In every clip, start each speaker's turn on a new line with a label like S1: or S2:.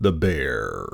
S1: The bear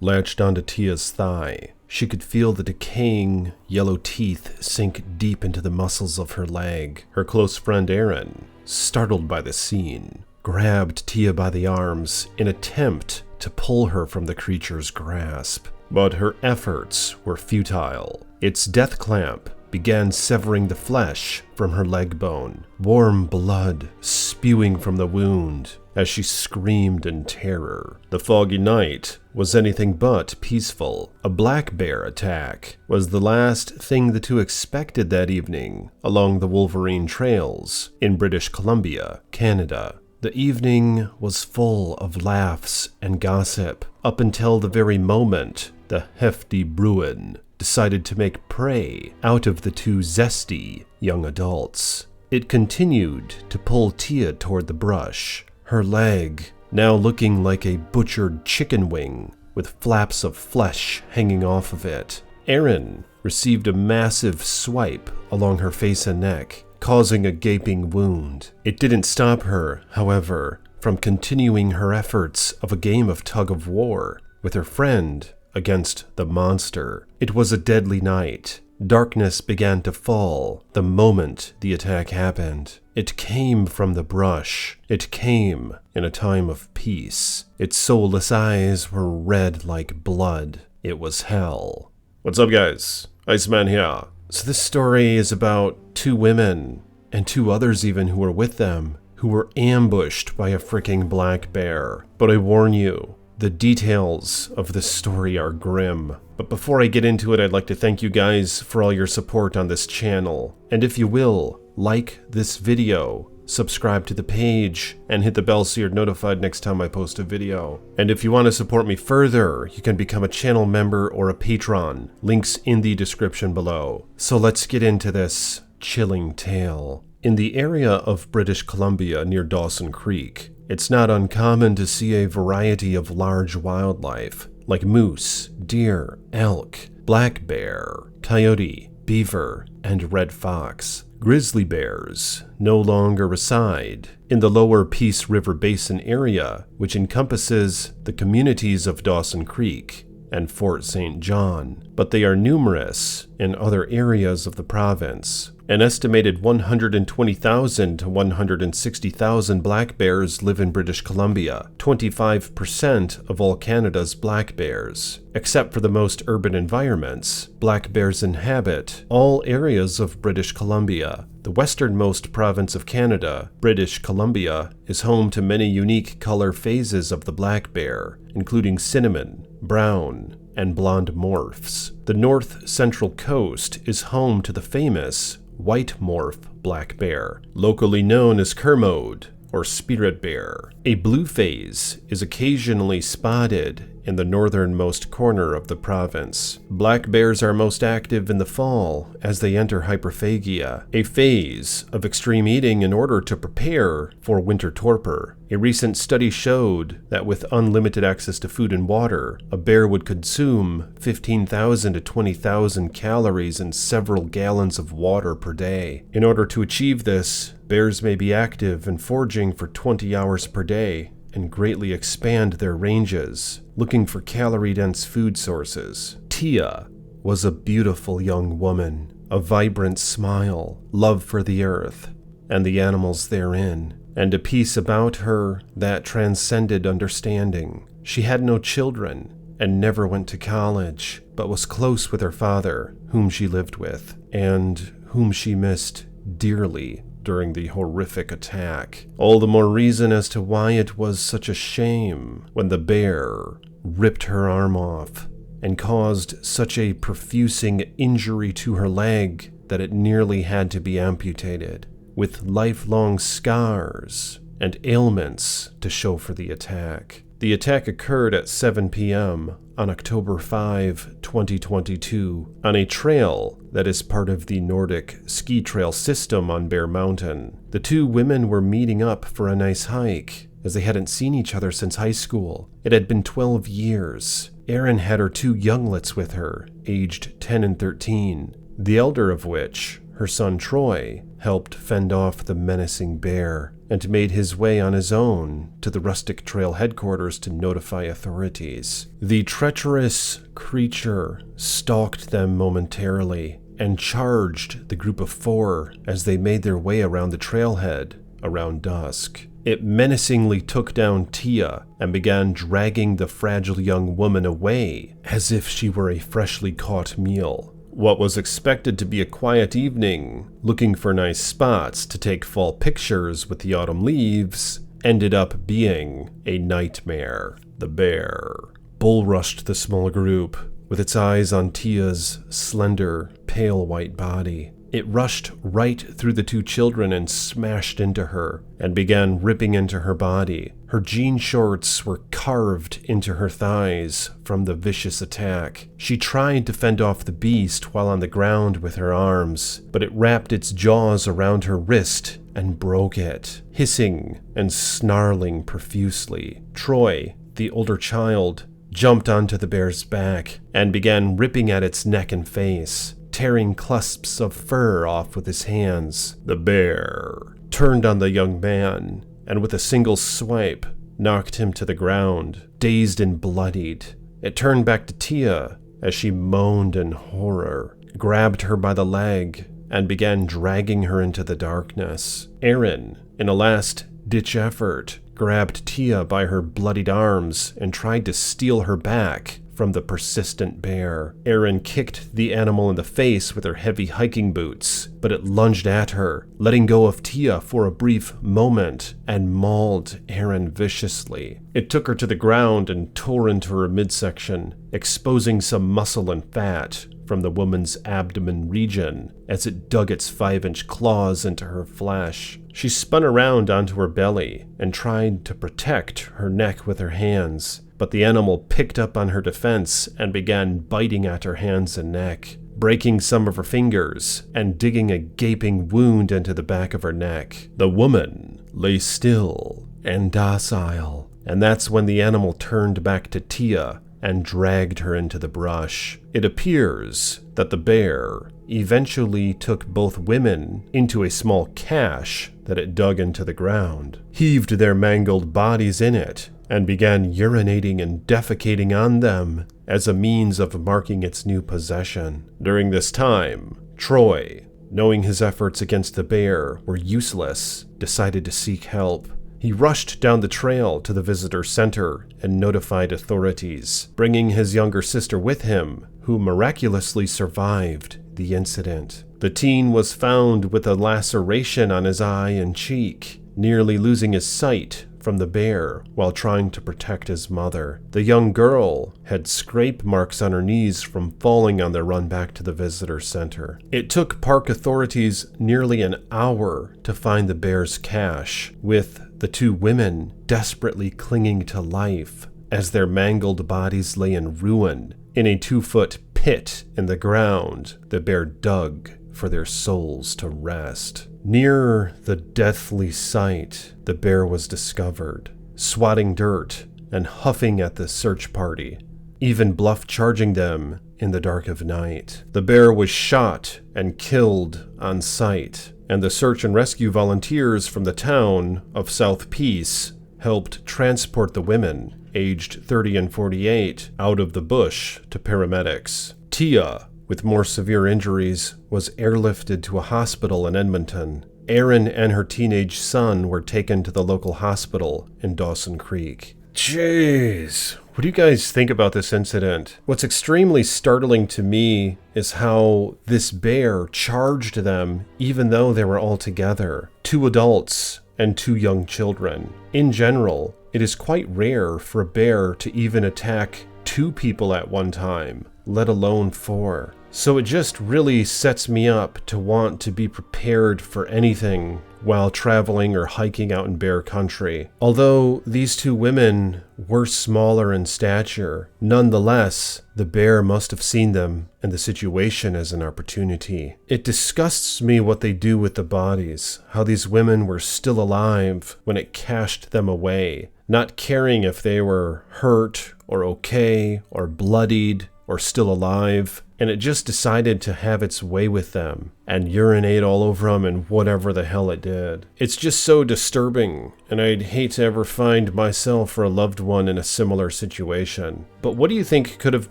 S1: latched onto Tia's thigh. She could feel the decaying yellow teeth sink deep into the muscles of her leg. Her close friend Aaron, startled by the scene, grabbed Tia by the arms in attempt to pull her from the creature's grasp. But her efforts were futile. Its death clamp began severing the flesh from her leg bone, warm blood spewing from the wound as she screamed in terror. The foggy night was anything but peaceful. A black bear attack was the last thing the two expected that evening along the Wolverine Trails in British Columbia, Canada. The evening was full of laughs and gossip up until the very moment the hefty Bruin decided to make prey out of the two zesty young adults. It continued to pull Tia toward the brush, her leg now looking like a butchered chicken wing with flaps of flesh hanging off of it. Aaron received a massive swipe along her face and neck, causing a gaping wound. It didn't stop her, however, from continuing her efforts of a game of tug-of-war with her friend against the monster. It was a deadly night. Darkness began to fall the moment the attack happened. It came from the brush. It came in a time of peace. Its soulless eyes were red like blood. It was hell. What's up, guys? Iceman here. So this story is about two women, and two others even who were with them, who were ambushed by a freaking black bear. But I warn you, the details of this story are grim. But before I get into it, I'd like to thank you guys for all your support on this channel. And if you will, like this video, subscribe to the page, and hit the bell so you're notified next time I post a video. And if you want to support me further, you can become a channel member or a patron. Links in the description below. So let's get into this chilling tale. In the area of British Columbia near Dawson Creek, it's not uncommon to see a variety of large wildlife, like moose, deer, elk, black bear, coyote, beaver, and red fox. Grizzly bears no longer reside in the lower Peace River Basin area, which encompasses the communities of Dawson Creek and Fort St. John, but they are numerous in other areas of the province. An estimated 120,000 to 160,000 black bears live in British Columbia, 25% of all Canada's black bears. Except for the most urban environments, black bears inhabit all areas of British Columbia. The westernmost province of Canada, British Columbia, is home to many unique color phases of the black bear, including cinnamon, brown, and blonde morphs. The north central coast is home to the famous white morph black bear, locally known as Kermode or spirit bear. A blue phase is occasionally spotted in the northernmost corner of the province. Black bears are most active in the fall as they enter hyperphagia, a phase of extreme eating in order to prepare for winter torpor. A recent study showed that with unlimited access to food and water, a bear would consume 15,000 to 20,000 calories and several gallons of water per day. In order to achieve this, bears may be active and foraging for 20 hours per day and greatly expand their ranges, looking for calorie-dense food sources. Tia was a beautiful young woman, a vibrant smile, love for the earth and the animals therein, and a peace about her that transcended understanding. She had no children and never went to college, but was close with her father, whom she lived with, and whom she missed dearly during the horrific attack. All the more reason as to why it was such a shame when the bear ripped her arm off and caused such a profusing injury to her leg that it nearly had to be amputated, with lifelong scars and ailments to show for the attack. The attack occurred at 7 p.m. on October 5, 2022, on a trail that is part of the Nordic ski trail system on Bear Mountain. The two women were meeting up for a nice hike, as they hadn't seen each other since high school. It had been 12 years. Erin had her two younglets with her, aged 10 and 13, the elder of which, her son Troy, helped fend off the menacing bear. and made his way on his own to the Rustic Trail headquarters to notify authorities. The treacherous creature stalked them momentarily and charged the group of 4 as they made their way around the trailhead around dusk. It menacingly took down Tia and began dragging the fragile young woman away as if she were a freshly caught meal. What was expected to be a quiet evening, looking for nice spots to take fall pictures with the autumn leaves, ended up being a nightmare. The bear bull rushed the small group, with its eyes on Tia's slender, pale white body. It rushed right through the 2 children and smashed into her, and began ripping into her body. Her jean shorts were carved into her thighs from the vicious attack. She tried to fend off the beast while on the ground with her arms, but it wrapped its jaws around her wrist and broke it, hissing and snarling profusely. Troy, the older child, jumped onto the bear's back and began ripping at its neck and face, tearing clasps of fur off with his hands. The bear turned on the young man and with a single swipe knocked him to the ground, dazed and bloodied. It turned back to Tia as she moaned in horror, grabbed her by the leg, and began dragging her into the darkness. Aaron, in a last-ditch effort, grabbed Tia by her bloodied arms and tried to steal her back from the persistent bear. Aaron kicked the animal in the face with her heavy hiking boots, but it lunged at her, letting go of Tia for a brief moment, and mauled Aaron viciously. It took her to the ground and tore into her midsection, exposing some muscle and fat from the woman's abdomen region as it dug its 5-inch claws into her flesh. She spun around onto her belly and tried to protect her neck with her hands, but the animal picked up on her defense and began biting at her hands and neck, breaking some of her fingers and digging a gaping wound into the back of her neck. The woman lay still and docile, and that's when the animal turned back to Tia and dragged her into the brush. It appears that the bear eventually took both women into a small cache that it dug into the ground, heaved their mangled bodies in it, and began urinating and defecating on them as a means of marking its new possession. During this time, Troy, knowing his efforts against the bear were useless, decided to seek help. He rushed down the trail to the visitor center and notified authorities, bringing his younger sister with him, who miraculously survived the incident. The teen was found with a laceration on his eye and cheek, nearly losing his sight from the bear while trying to protect his mother. The young girl had scrape marks on her knees from falling on their run back to the visitor center. It took park authorities nearly an hour to find the bear's cache, with the 2 women desperately clinging to life as their mangled bodies lay in ruin in a 2-foot pit in the ground the bear dug for their souls to rest. Near the deathly site, the bear was discovered, swatting dirt and huffing at the search party, even bluff charging them in the dark of night. The bear was shot and killed on sight, and the search and rescue volunteers from the town of South Peace helped transport the women, aged 30 and 48, out of the bush to paramedics. Tia, with more severe injuries, was airlifted to a hospital in Edmonton. Erin and her teenage son were taken to the local hospital in Dawson Creek. Jeez, what do you guys think about this incident? What's extremely startling to me is how this bear charged them even though they were all together. 2 adults and 2 young children. In general, it is quite rare for a bear to even attack 2 people at one time, let alone 4. So it just really sets me up to want to be prepared for anything while traveling or hiking out in bear country. Although these 2 women were smaller in stature, nonetheless, the bear must have seen them and the situation as an opportunity. It disgusts me what they do with the bodies, how these women were still alive when it cached them away, not caring if they were hurt or okay or bloodied. or still alive, and it just decided to have its way with them and urinate all over them and whatever the hell it did. It's just so disturbing, and I'd hate to ever find myself or a loved one in a similar situation. But what do you think could have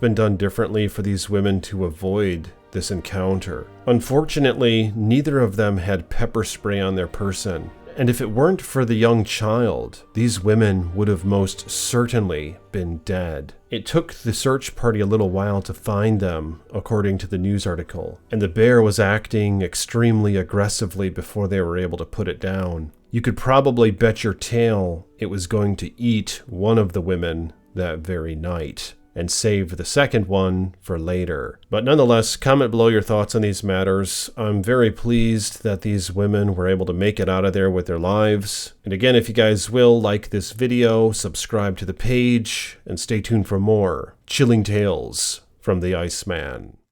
S1: been done differently for these women to avoid this encounter? Unfortunately, neither of them had pepper spray on their person. And if it weren't for the young child, these women would have most certainly been dead. It took the search party a little while to find them, according to the news article, and the bear was acting extremely aggressively before they were able to put it down. You could probably bet your tail it was going to eat one of the women that very night and save the second one for later. But nonetheless, comment below your thoughts on these matters. I'm very pleased that these women were able to make it out of there with their lives. And again, if you guys will, like this video, subscribe to the page, and stay tuned for more chilling tales from the Iceman.